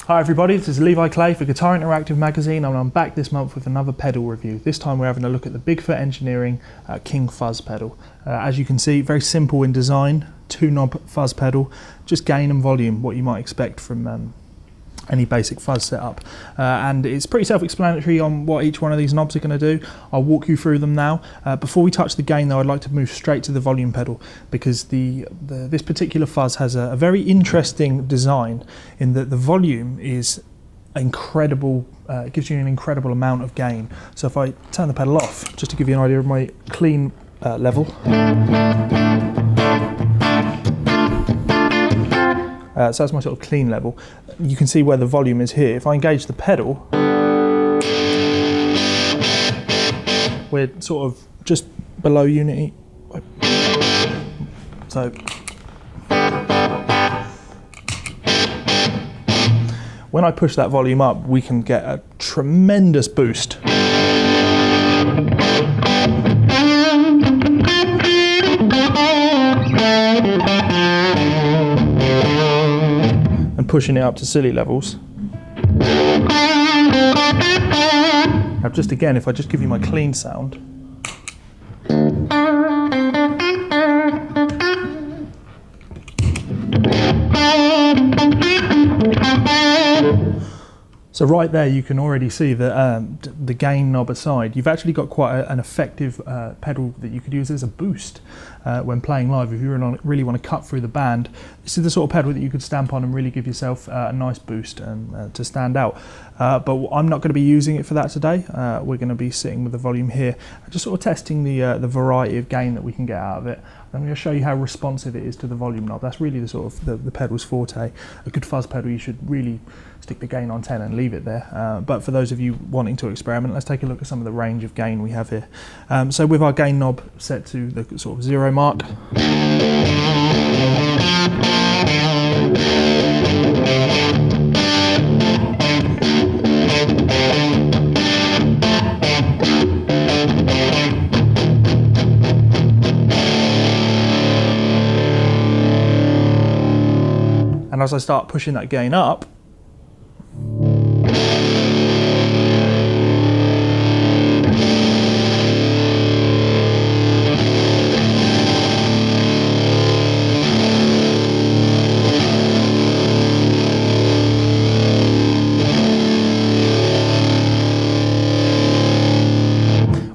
Hi everybody, this is Levi Clay for Guitar Interactive Magazine, and I'm back this month with another pedal review. This time we're having a look at the Bigfoot Engineering King Fuzz pedal. As you can see, very simple in design, 2-knob fuzz pedal, just gain and volume, what you might expect from any basic fuzz setup. And it's pretty self-explanatory on what each one of these knobs are going to do. I'll walk you through them now. Before we touch the gain though, I'd like to move straight to the volume pedal, because this particular fuzz has a very interesting design in that the volume is incredible. It gives you an incredible amount of gain. So if I turn the pedal off, just to give you an idea of my clean level. So that's my sort of clean level. You can see where the volume is here. If I engage the pedal, we're sort of just below unity. So when I push that volume up, we can get a tremendous boost. And pushing it up to silly levels. Now just again, if I just give you my clean sound. So right there you can already see that the gain knob aside, you've actually got quite an effective pedal that you could use as a boost when playing live. If you really want to cut through the band, this is the sort of pedal that you could stamp on and really give yourself a nice boost and to stand out. But I'm not going to be using it for that today. We're going to be sitting with the volume here, just sort of testing the variety of gain that we can get out of it. I'm going to show you how responsive it is to the volume knob. That's really the sort of the pedal's forte. A good fuzz pedal, you should really stick the gain on 10 and leave it there. But for those of you wanting to experiment, let's take a look at some of the range of gain we have here. So with our gain knob set to the sort of 0 mark, and as I start pushing that gain up,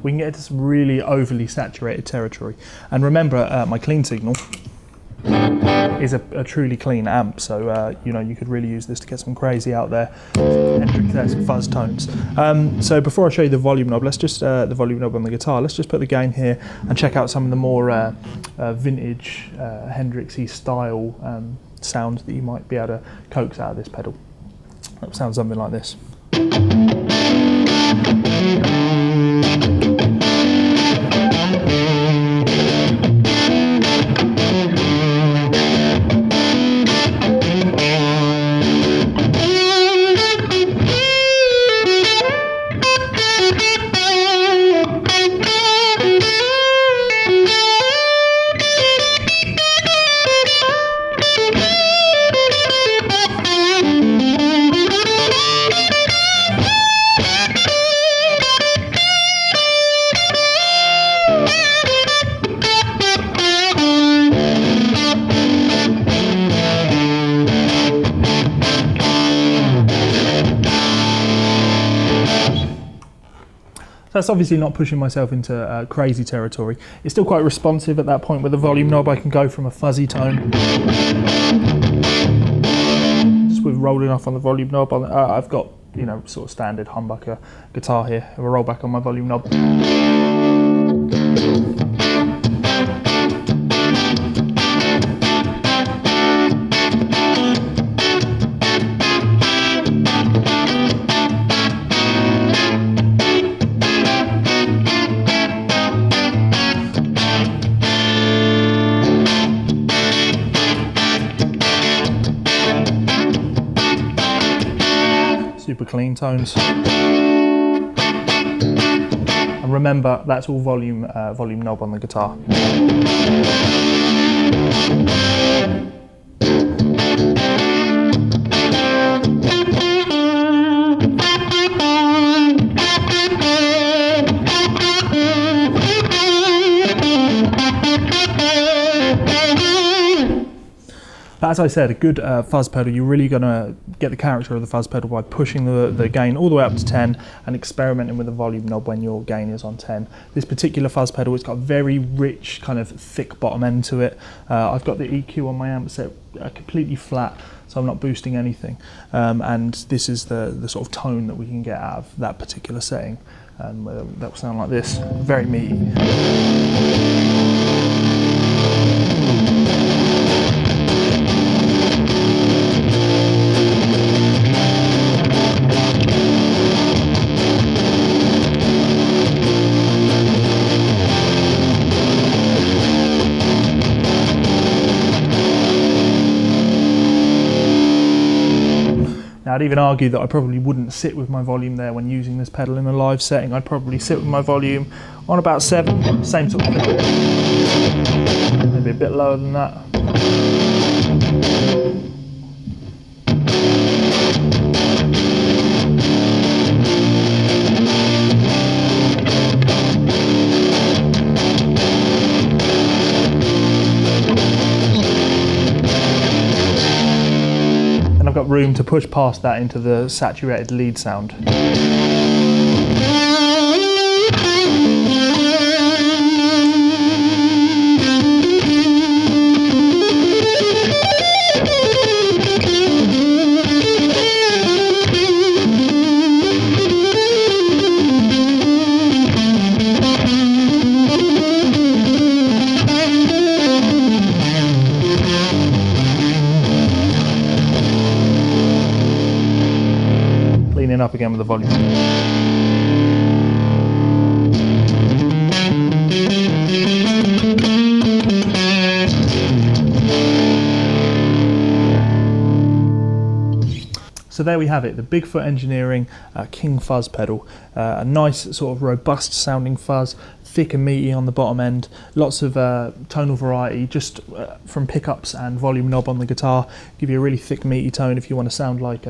we can get into some really overly saturated territory. And remember, my clean signal is a truly clean amp, so you know, you could really use this to get some crazy out there Hendrix-esque fuzz tones. So before I show you the volume knob, let's just the volume knob on the guitar, let's just put the gain here and check out some of the more vintage Hendrix-y style sounds that you might be able to coax out of this pedal. That sounds something like this. So that's obviously not pushing myself into crazy territory. It's still quite responsive at that point with the volume knob. I can go from a fuzzy tone, just with rolling off on the volume knob. I've got, you know, sort of standard humbucker guitar here. I'll roll back on my volume knob. Super clean tones. And remember, that's all volume knob on the guitar. as I said, a good fuzz pedal, you're really going to get the character of the fuzz pedal by pushing the gain all the way up to 10 and experimenting with the volume knob when your gain is on 10. This particular fuzz pedal, it's got a very rich kind of thick bottom end to it. I've got the EQ on my amp set completely flat, so I'm not boosting anything, and this is the sort of tone that we can get out of that particular setting, and that will sound like this, very meaty. Now, I'd even argue that I probably wouldn't sit with my volume there when using this pedal in a live setting. I'd probably sit with my volume on about 7, same sort of thing. Maybe a bit lower than that. I've got room to push past that into the saturated lead sound. Up again with the volume. So there we have it, the Bigfoot Engineering King Fuzz pedal. A nice sort of robust sounding fuzz, thick and meaty on the bottom end, lots of tonal variety just from pickups and volume knob on the guitar. Give you a really thick meaty tone if you want to sound like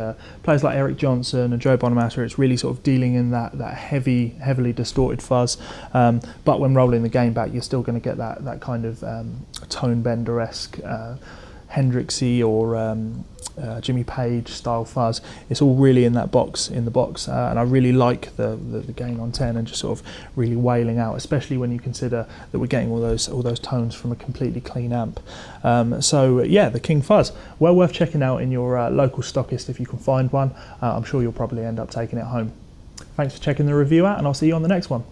players like Eric Johnson and Joe Bonamassa. It's really sort of dealing in that heavily distorted fuzz, but when rolling the gain back you're still going to get that kind of tone bender-esque Hendrixy or Jimmy Page style fuzz. It's all really in that box, and I really like the gain on 10 and just sort of really wailing out, especially when you consider that we're getting all those tones from a completely clean amp. So yeah, the King Fuzz, well worth checking out in your local stockist if you can find one. I'm sure you'll probably end up taking it home. Thanks for checking the review out, and I'll see you on the next one.